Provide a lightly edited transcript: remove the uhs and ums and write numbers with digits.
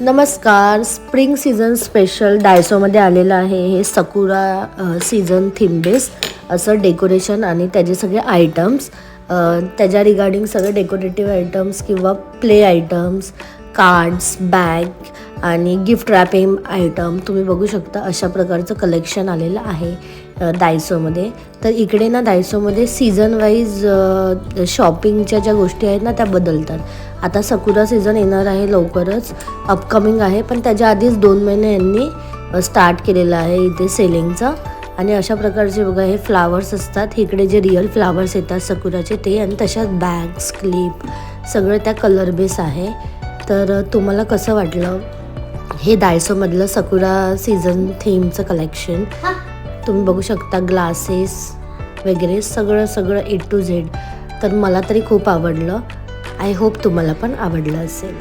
नमस्कार. Spring season special डायसोमध्ये आलेलं आहे. हे सकुरा सीझन थीम बेस असं डेकोरेशन आणि त्याचे सगळे आयटम्स, त्याच्या रिगार्डिंग सगळे डेकोरेटिव्ह आयटम्स किंवा प्ले आयटम्स, कार्ड्स, बॅग आणि गिफ्ट रॅपिंग आयटम तुम्ही बघू शकता. अशा प्रकारचं कलेक्शन आलेलं आहे डायसोमध्ये. तर इकडे ना डायसोमध्ये सीझन वाईज शॉपिंगच्या ज्या गोष्टी आहेत ना त्या बदलतात. आता सकुरा सीझन येणार आहे लवकरच, अपकमिंग आहे, पण त्याच्या आधीच 2 महिने यांनी स्टार्ट केलेलं आहे इथे सेलिंगचं. आणि अशा प्रकारचे बघा हे फ्लावर्स असतात, इकडे जे रिअल फ्लावर्स येतात सकुराचे ते, आणि तशाच बॅग्स, क्लिप सगळं त्या कलर बेस आहे. तर तुम्हाला कसं वाटलं हे डायसोमधलं सकुरा सीझन थीमचं कलेक्शन? तुम्ही बघू शकता ग्लासेस वगैरे सगळं A to Z. तर मला तरी खूप आवडलं. आय होप तुम्हाला पण आवडलं असेल.